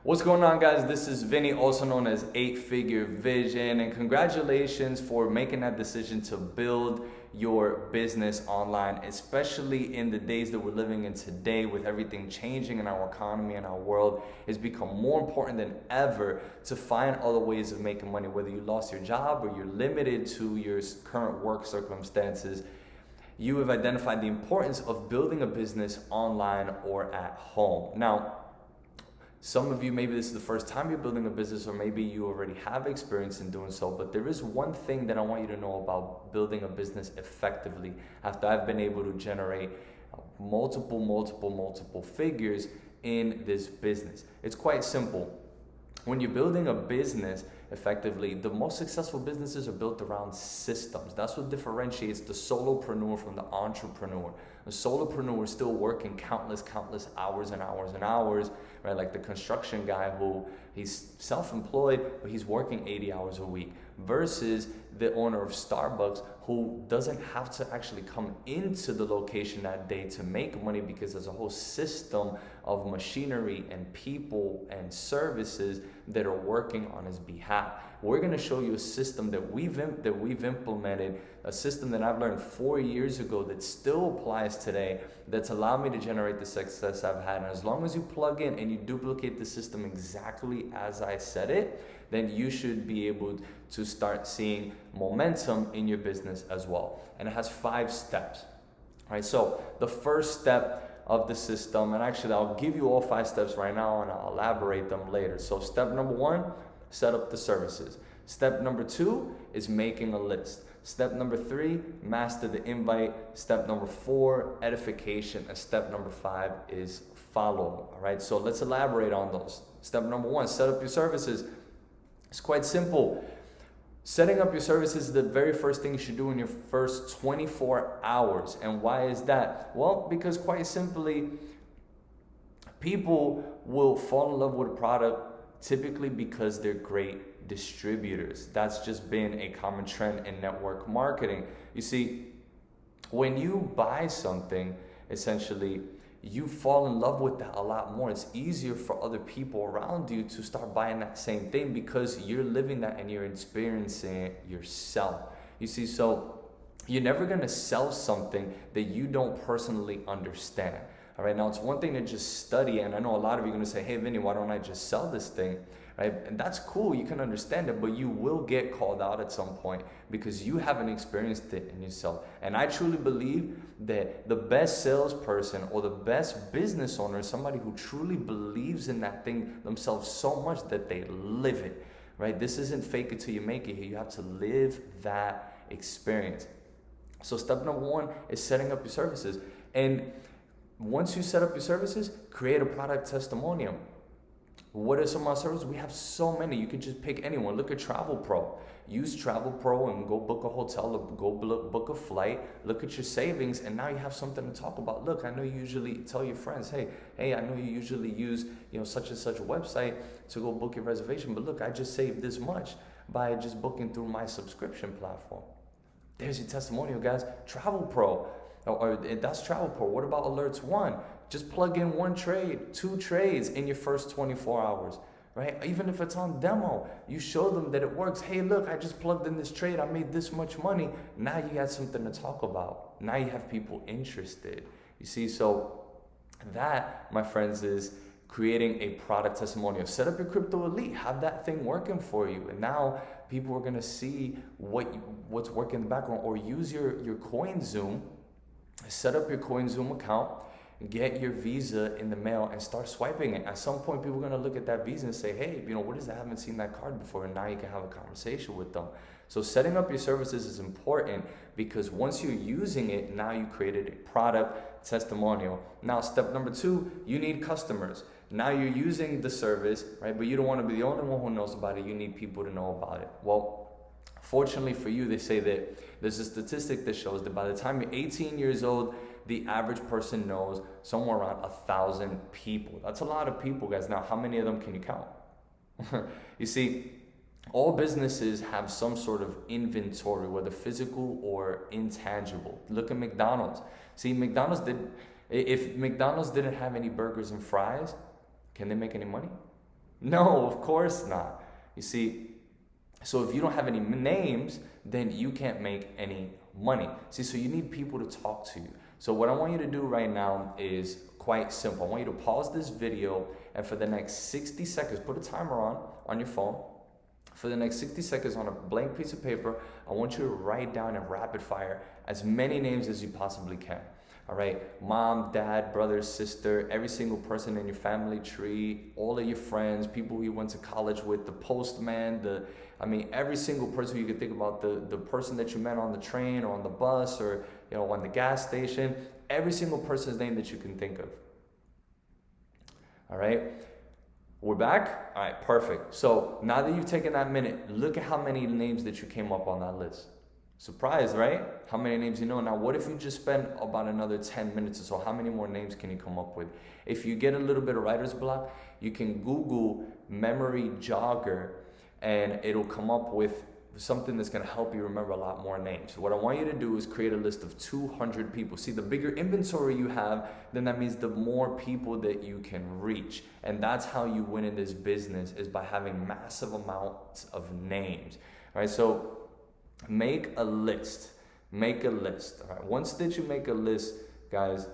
What's going on, guys? This is Vinny, also known as 8-Figure Vision, and congratulations for making that decision to build your business online, especially in the days that we're living in today with everything changing in our economy and our world. It's become more important than ever to find other ways of making money, whether you lost your job or you're limited to your current work circumstances. You have identified the importance of building a business online or at home. Now, some of you, maybe this is the first time you're building a business, or maybe you already have experience in doing so, but there is one thing that I want you to know about building a business effectively after I've been able to generate multiple figures in this business. It's quite simple. When you're building a business effectively, the most successful businesses are built around systems. That's what differentiates the solopreneur from the entrepreneur. A solopreneur is still working countless hours and hours, right? Like the construction guy who he's self-employed, but he's working 80 hours a week, versus the owner of Starbucks who doesn't have to actually come into the location that day to make money, because there's a whole system of machinery and people and services that are working on his behalf. We're going to show you a system that we've implemented, a system that I've learned 4 years ago that still applies today, that's allowed me to generate the success I've had. And as long as you plug in and you duplicate the system exactly as I said it, then you should be able to start seeing momentum in your business as well. And it has 5 steps. All right, so the first step of the system, and actually I'll give you all 5 steps right now and I'll elaborate them later. So step number 1, set up the services. Step number 2 is making a list. Step number 3, master the invite. Step number 4, edification. And step number 5 is follow. All right, so let's elaborate on those. Step number 1, set up your services. It's quite simple. Setting up your services is the very first thing you should do in your first 24 hours. And why is that? Well, because quite simply, people will fall in love with a product typically because they're great distributors. That's just been a common trend in network marketing. You see, when you buy something, essentially, you fall in love with that a lot more. It's easier for other people around you to start buying that same thing because you're living that and you're experiencing it yourself. You see, so you're never gonna sell something that you don't personally understand. All right, now it's one thing to just study, and I know a lot of you are gonna say, hey Vinny, why don't I just sell this thing? Right? And that's cool, you can understand it, but you will get called out at some point because you haven't experienced it in yourself. And I truly believe that the best salesperson or the best business owner is somebody who truly believes in that thing themselves so much that they live it, right? This isn't fake it till you make it here. You have to live that experience. So step number 1 is setting up your services. And once you set up your services, create a product testimonial. What are some of our services? We have so many. You can just pick anyone. Look at Travel Pro. Use Travel Pro and go book a hotel, or go book a flight. Look at your savings, and now you have something to talk about. Look, I know you usually tell your friends, hey, I know you usually use such and such a website to go book your reservation, but look, I just saved this much by just booking through my subscription platform. There's your testimonial, guys. Travel Pro. Or that's Travel Pro. What about Alerts One? Just plug in 1 trade, 2 trades in your first 24 hours, right? Even if it's on demo, you show them that it works. Hey, look, I just plugged in this trade. I made this much money. Now you got something to talk about. Now you have people interested. You see, so that, my friends, is creating a product testimonial. Set up your crypto elite. Have that thing working for you. And now people are going to see what's working in the background. Or use your CoinZoom. Set up your CoinZoom account, get your Visa in the mail, and start swiping it. At some point, people are going to look at that Visa and say, hey, what is that? I haven't seen that card before. And now you can have a conversation with them. So setting up your services is important because once you're using it, now you created a product testimonial. Now, step number 2, you need customers. Now you're using the service, right? But you don't want to be the only one who knows about it. You need people to know about it. Well, fortunately for you, they say that there's a statistic that shows that by the time you're 18 years old, the average person knows somewhere around 1,000 people. That's a lot of people, guys. Now, how many of them can you count? You see, all businesses have some sort of inventory, whether physical or intangible. Look at McDonald's. See, if McDonald's didn't have any burgers and fries, can they make any money? No, of course not. You see, so if you don't have any names, then you can't make any money. See, so you need people to talk to you. So what I want you to do right now is quite simple. I want you to pause this video, and for the next 60 seconds, put a timer on your phone. For the next 60 seconds on a blank piece of paper, I want you to write down in rapid fire as many names as you possibly can. All right, mom, dad, brother, sister, every single person in your family tree, all of your friends, people you went to college with, the postman, every single person you could think about, the person that you met on the train or on the bus or on the gas station, every single person's name that you can think of. All right, we're back? All right, perfect. So now that you've taken that minute, look at how many names that you came up on that list. Surprised, right? How many names you know? Now, what if you just spend about another 10 minutes or so? How many more names can you come up with? If you get a little bit of writer's block, you can Google memory jogger and it'll come up with something that's going to help you remember a lot more names. So what I want you to do is create a list of 200 people. See, the bigger inventory you have, then that means the more people that you can reach. And that's how you win in this business, is by having massive amounts of names. All right, so make a list. Make a list. All right. Once that you make a list, guys,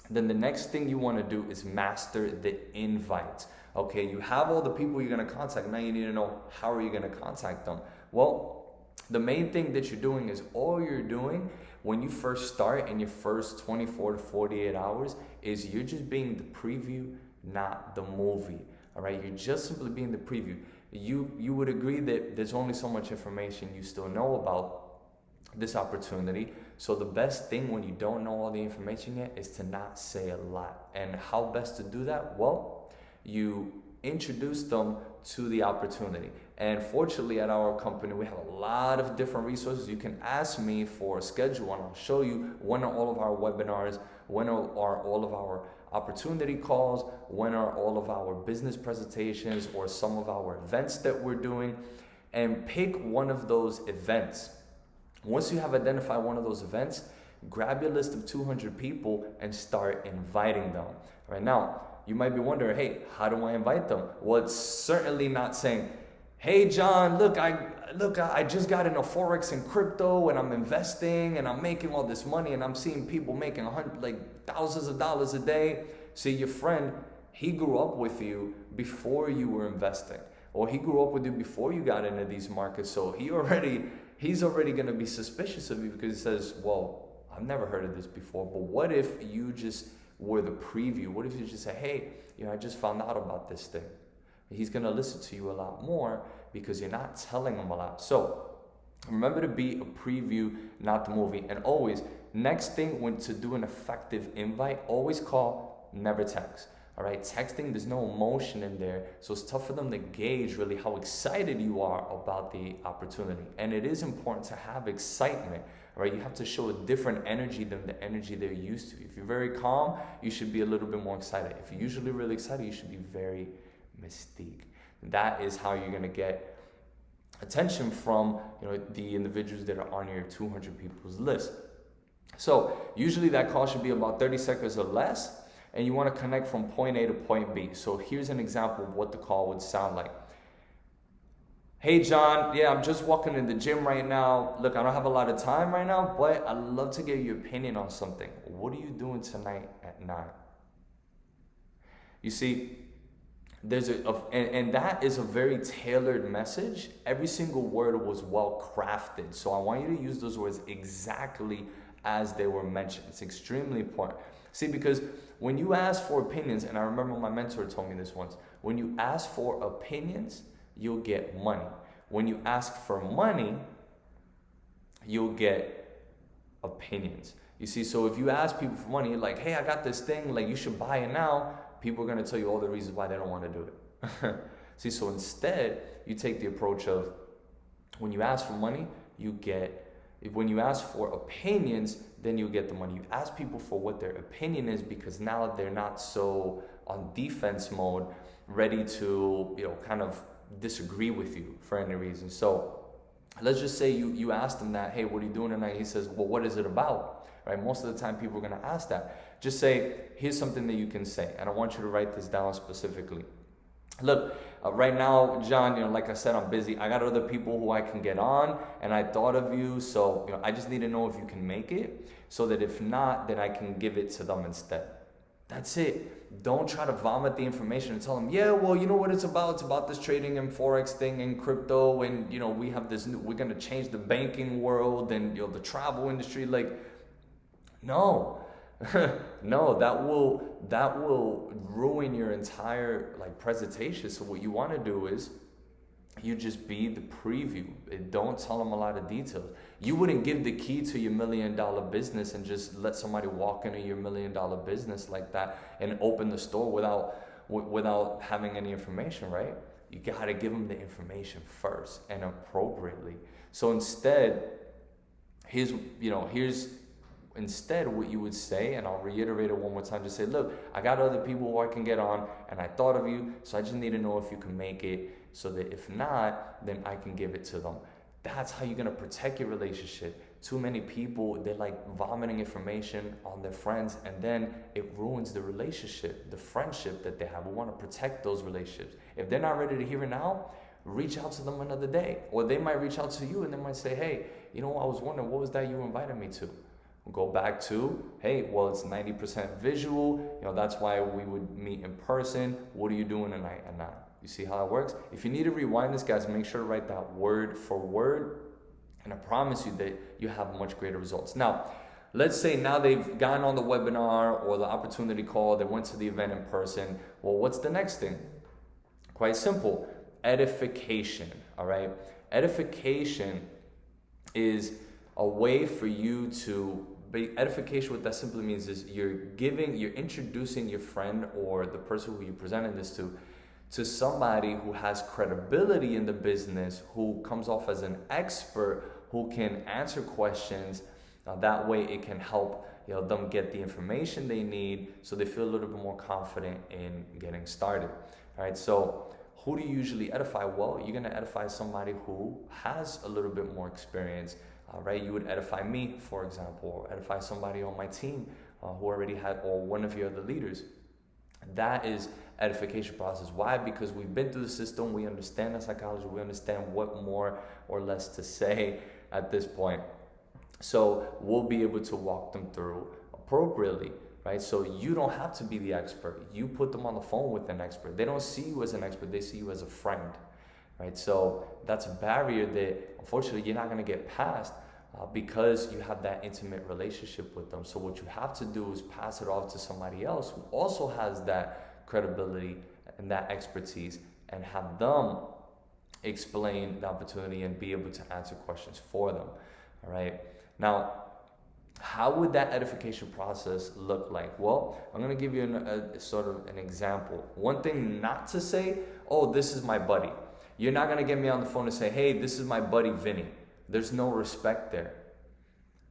then the next thing you want to do is master the invites. Okay, you have all the people you're going to contact. Now you need to know, how are you going to contact them? Well, the main thing that you're doing is, all you're doing when you first start in your first 24 to 48 hours is you're just being the preview, not the movie. All right, you're just simply being the preview. You would agree that there's only so much information you still know about this opportunity. So the best thing when you don't know all the information yet is to not say a lot. And how best to do that? Well, you introduce them to the opportunity. And fortunately at our company, we have a lot of different resources. You can ask me for a schedule and I'll show you when are all of our webinars, when are all of our opportunity calls, when are all of our business presentations or some of our events that we're doing, and pick one of those events. Once you have identified one of those events, grab your list of 200 people and start inviting them. Right now, you might be wondering, hey, how do I invite them? Well, it's certainly not saying, hey, John, look, I just got into Forex and crypto and I'm investing and I'm making all this money and I'm seeing people making thousands of dollars a day. See, your friend, he grew up with you before you were investing, or he grew up with you before you got into these markets. So he's already going to be suspicious of you because he says, well, I've never heard of this before. But what if you just were the preview? What if you just say, hey, I just found out about this thing? He's going to listen to you a lot more because you're not telling him a lot. So remember to be a preview, not the movie. And always, next thing, when to do an effective invite, always call, never text. All right, texting, there's no emotion in there, so it's tough for them to gauge really how excited you are about the opportunity. And it is important to have excitement. All right, you have to show a different energy than the energy they're used to. If you're very calm, you should be a little bit more excited. If you're usually really excited, you should be very mystique. That is how you're gonna get attention from the individuals that are on your 200 people's list. So usually that call should be about 30 seconds or less, and you want to connect from point A to point B. So here's an example of what the call would sound like. Hey John, yeah, I'm just walking in the gym right now. Look, I don't have a lot of time right now, but I'd love to get your opinion on something. What are you doing tonight at 9? You see, and that is a very tailored message. Every single word was well crafted. So I want you to use those words exactly as they were mentioned. It's extremely important. See, because when you ask for opinions, and I remember my mentor told me this once, when you ask for opinions, you'll get money. When you ask for money, you'll get opinions. You see, so if you ask people for money, like, hey, I got this thing, like you should buy it now, people are going to tell you all the reasons why they don't want to do it. See, so instead, you take the approach of, when you ask for money, when you ask for opinions, then you get the money. You ask people for what their opinion is, because now they're not so on defense mode, ready to, kind of disagree with you for any reason. So let's just say you ask them that, hey, what are you doing tonight? He says, well, what is it about? Right? Most of the time people are going to ask that. Just say, here's something that you can say. And I want you to write this down specifically. Look, right now, John, like I said, I'm busy. I got other people who I can get on, and I thought of you. So, I just need to know if you can make it, so that if not, then I can give it to them instead. That's it. Don't try to vomit the information and tell them, yeah, well, you know what it's about? It's about this trading and Forex thing and crypto. And, we have this we're going to change the banking world and, the travel industry. Like, no, no, that will ruin your entire presentation. So what you want to do is you just be the preview. Don't tell them a lot of details. You wouldn't give the key to your $1 million business and just let somebody walk into your $1 million business like that and open the store without having any information, right? You got to give them the information first and appropriately. So instead, here's instead what you would say, and I'll reiterate it one more time. Just say, look, I got other people who I can get on, and I thought of you, so I just need to know if you can make it, so that if not, then I can give it to them. That's how you're going to protect your relationship. Too many people, they're vomiting information on their friends, and then it ruins the relationship, the friendship that they have. We want to protect those relationships. If they're not ready to hear it now, reach out to them another day. Or they might reach out to you and they might say, hey, I was wondering, what was that you invited me to? We'll go back to, hey, well, it's 90% visual. That's why we would meet in person. What are you doing tonight and not? You see how it works? If you need to rewind this, guys, make sure to write that word for word. And I promise you that you have much greater results. Now, let's say now they've gotten on the webinar or the opportunity call. They went to the event in person. Well, what's the next thing? Quite simple. Edification, all right? Edification is a way for you to edification. What that simply means is you're introducing your friend or the person who you're presenting this to somebody who has credibility in the business, who comes off as an expert, who can answer questions. That way it can help them get the information they need, so they feel a little bit more confident in getting started. All right, so who do you usually edify? Well, you're going to edify somebody who has a little bit more experience. Right, you would edify me, for example, or edify somebody on my team who already had, or one of your other leaders. That is edification process. Why? Because we've been through the system, we understand the psychology, we understand what more or less to say at this point. So we'll be able to walk them through appropriately, right? So you don't have to be the expert. You put them on the phone with an expert. They don't see you as an expert, they see you as a friend. Right, so that's a barrier that unfortunately you're not going to get past because you have that intimate relationship with them. So what you have to do is pass it off to somebody else who also has that credibility and that expertise, and have them explain the opportunity and be able to answer questions for them. All right. Now, how would that edification process look like? Well, I'm going to give you a sort of an example. One thing not to say, oh, this is my buddy. You're not going to get me on the phone and say, hey, this is my buddy Vinny. There's no respect there.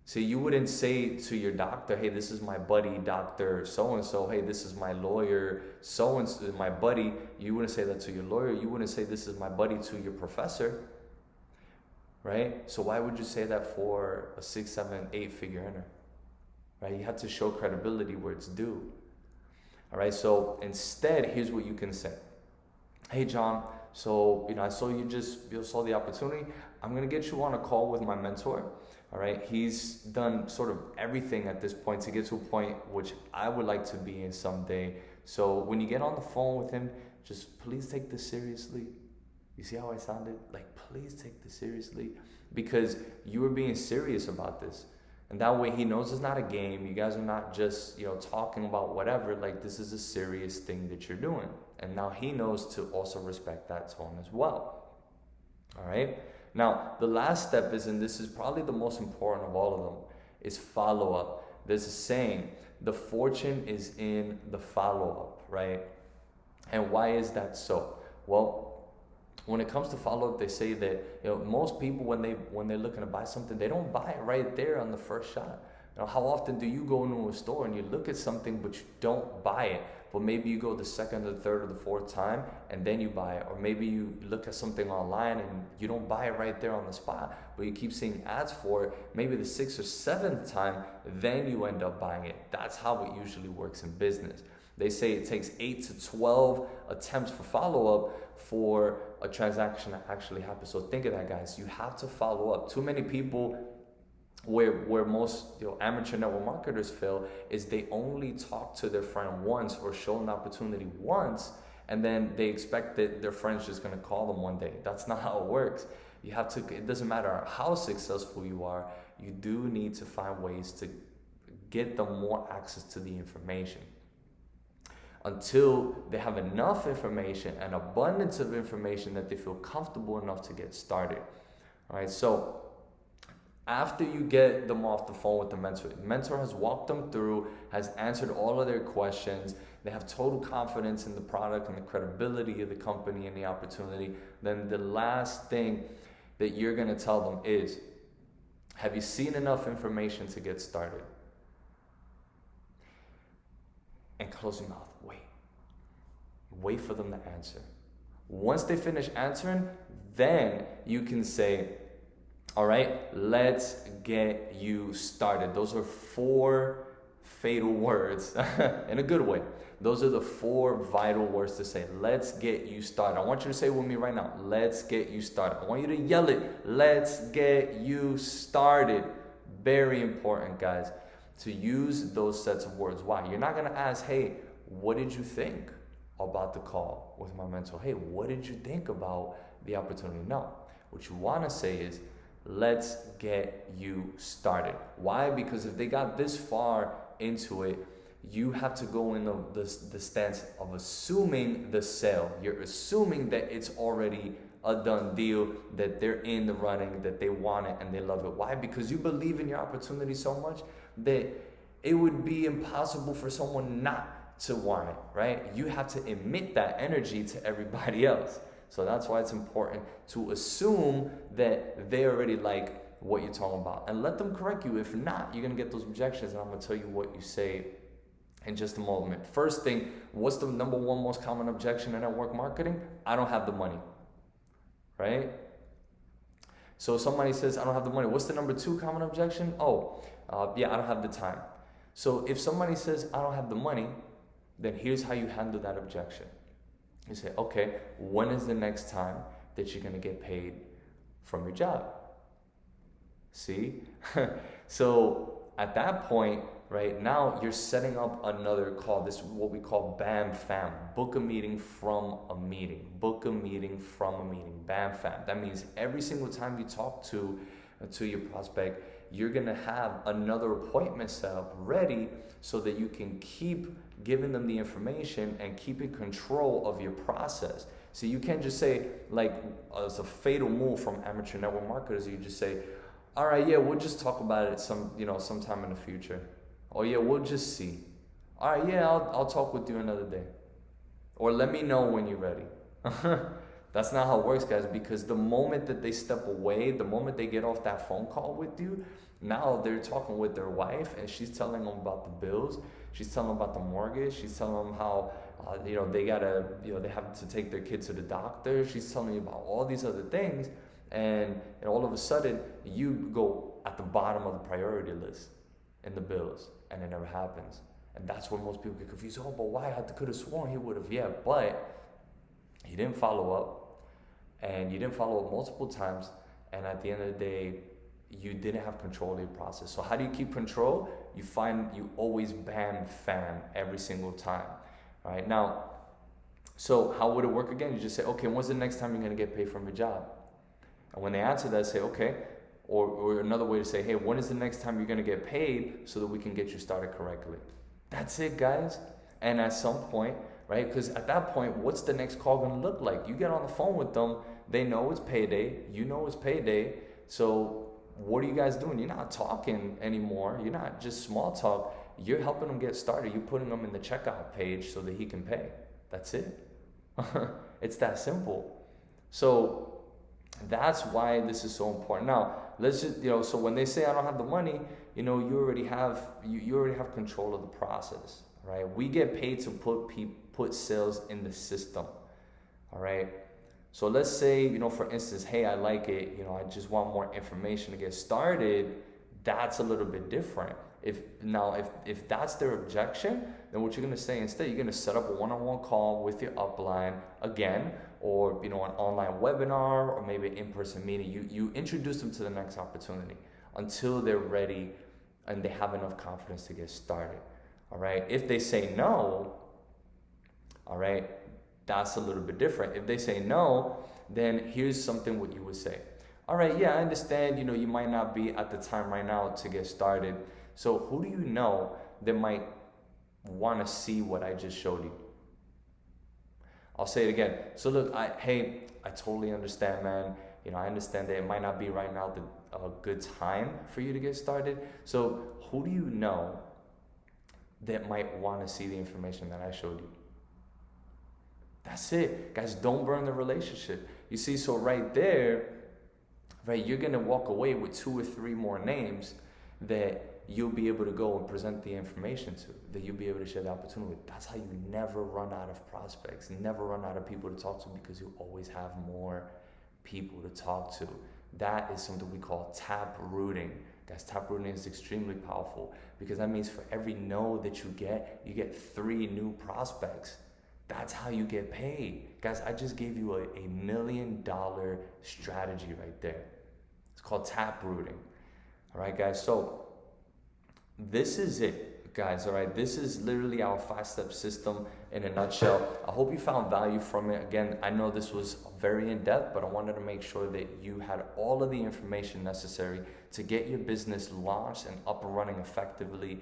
So you wouldn't say to your doctor, hey, this is my buddy, Dr. So-and-so. Hey, this is my lawyer, so-and-so, my buddy. You wouldn't say that to your lawyer. You wouldn't say this is my buddy to your professor. Right? So why would you say that for a 6, 7, 8 figure earner? Right? You have to show credibility where it's due. All right? So instead, here's what you can say. Hey, John, so, I saw you saw the opportunity. I'm going to get you on a call with my mentor. All right. He's done sort of everything at this point to get to a point which I would like to be in someday. So when you get on the phone with him, just please take this seriously. You see how I sounded? Please take this seriously, because you are being serious about this. And that way he knows it's not a game. You guys are not just, talking about whatever. This is a serious thing that you're doing. And now he knows to also respect that tone as well. All right. Now, the last step is, and this is probably the most important of all of them, is follow-up. There's a saying, the fortune is in the follow-up, right? And why is that so? Well, when it comes to follow-up, they say that most people, when they're looking to buy something, they don't buy it right there on the first shot. How often do you go into a store and you look at something but you don't buy it, but maybe you go the second or the third or the fourth time and then you buy it? Or maybe you look at something online and you don't buy it right there on the spot, but you keep seeing ads for it. Maybe the 6th or 7th time, then you end up buying it. That's how it usually works in business. They say it takes 8 to 12 attempts for follow-up for a transaction to actually happen. So think of that, guys. You have to follow up. Too many people, where most amateur network marketers fail, is they only talk to their friend once or show an opportunity once, and then they expect that their friend's just going to call them one day. That's not how it works. You have to, it doesn't matter how successful you are, you do need to find ways to get them more access to the information until they have enough information, an abundance of information, that they feel comfortable enough to get started. All right, so after you get them off the phone with the mentor has walked them through, has answered all of their questions, they have total confidence in the product and the credibility of the company and the opportunity, then the last thing that you're going to tell them is, have you seen enough information to get started? And close your mouth. Wait for them to answer. Once they finish answering, then you can say, all right, let's get you started. Those are 4 fatal words in a good way. Those are the 4 vital words to say. Let's get you started. I want you to say it with me right now. Let's get you started. I want you to yell it. Let's get you started. Very important, guys, to use those sets of words. Why? You're not going to ask, hey, what did you think about the call with my mentor? Hey, what did you think about the opportunity? No. What you want to say is, let's get you started. Why? Because if they got this far into it, you have to go in the stance of assuming the sale. You're assuming that it's already a done deal, that they're in the running, that they want it and they love it. Why? Because you believe in your opportunity so much that it would be impossible for someone not to want it, right? You have to emit that energy to everybody else. So that's why it's important to assume that they already like what you're talking about, and let them correct you. If not, you're gonna get those objections, and I'm gonna tell you what you say in just a moment. First thing, what's the number 1 most common objection in network marketing? I don't have the money, right? So if somebody says, I don't have the money, what's the number 2 common objection? Yeah, I don't have the time. So if somebody says, I don't have the money, then here's how you handle that objection. You say, okay, when is the next time that you're gonna get paid from your job? See? So at that point, right now, you're setting up another call. This is what we call BAM FAM. Book a meeting from a meeting. Book a meeting from a meeting. BAM FAM. That means every single time you talk to your prospect, you're gonna have another appointment set up ready so that you can keep giving them the information and keeping control of your process. So you can't just say, like, as a fatal move from amateur network marketers, you just say, all right, yeah, we'll just talk about it sometime in the future. Oh yeah, we'll just see. All right, yeah, I'll talk with you another day. Or let me know when you're ready. That's not how it works, guys, because the moment that they step away, the moment they get off that phone call with you, now they're talking with their wife and she's telling them about the bills. She's telling them about the mortgage. She's telling them how, they have to take their kids to the doctor. She's telling you about all these other things. And all of a sudden, you go at the bottom of the priority list in the bills, and it never happens. And that's where most people get confused. Oh, but why? I could have sworn he would have. Yeah, but he didn't follow up, and you didn't follow up multiple times. And at the end of the day, you didn't have control of your process. So how do you keep control? You always BAM FAM every single time. All right, now, so how would it work again? You just say, okay, when's the next time you're gonna get paid from your job? And when they answer that, say, okay, or another way to say, hey, when is the next time you're gonna get paid so that we can get you started correctly? That's it, guys. And at some point, right, because at that point, what's the next call gonna look like? You get on the phone with them, they know it's payday, you know it's payday, so what are you guys doing? You're not talking anymore, you're not just small talk, you're helping them get started, you're putting them in the checkout page so that he can pay. That's it. It's that simple. So that's why this is so important. Now, let's just, so when they say I don't have the money, you already have control of the process, right? We get paid to put sales in the system, all right? So let's say, for instance, hey, I like it, I just want more information to get started. That's a little bit different. If that's their objection, then what you're gonna say instead, you're gonna set up a one-on-one call with your upline again, or an online webinar, or maybe an in-person meeting. You introduce them to the next opportunity until they're ready and they have enough confidence to get started. All right. If they say no, all right, that's a little bit different. If they say no, then here's something what you would say. All right, yeah, I understand, you might not be at the time right now to get started. So who do you know that might want to see what I just showed you? I'll say it again. So look, I totally understand, man. I understand that it might not be right now a good time for you to get started. So who do you know that might want to see the information that I showed you? That's it. Guys, don't burn the relationship. You see, so right there, right, you're going to walk away with 2 or 3 more names that you'll be able to go and present the information to, that you'll be able to share the opportunity with. That's how you never run out of prospects, never run out of people to talk to, because you always have more people to talk to. That is something we call tap rooting. Guys, tap rooting is extremely powerful, because that means for every no that you get 3 new prospects. That's how you get paid. Guys, I just gave you a $1 million strategy right there. It's called tap rooting. All right, guys, so this is it, guys. All right, this is literally our 5-step system in a nutshell. I hope you found value from it. Again, I know this was very in-depth, but I wanted to make sure that you had all of the information necessary to get your business launched and up and running effectively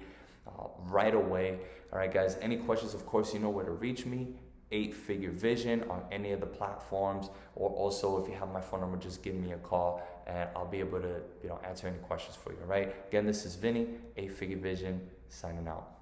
right away. All right, guys, any questions, of course, you know where to reach me. 8-Figure Vision on any of the platforms, or also if you have my phone number, just give me a call and I'll be able to answer any questions for you. All right, again, this is Vinny, 8-Figure Vision, signing out.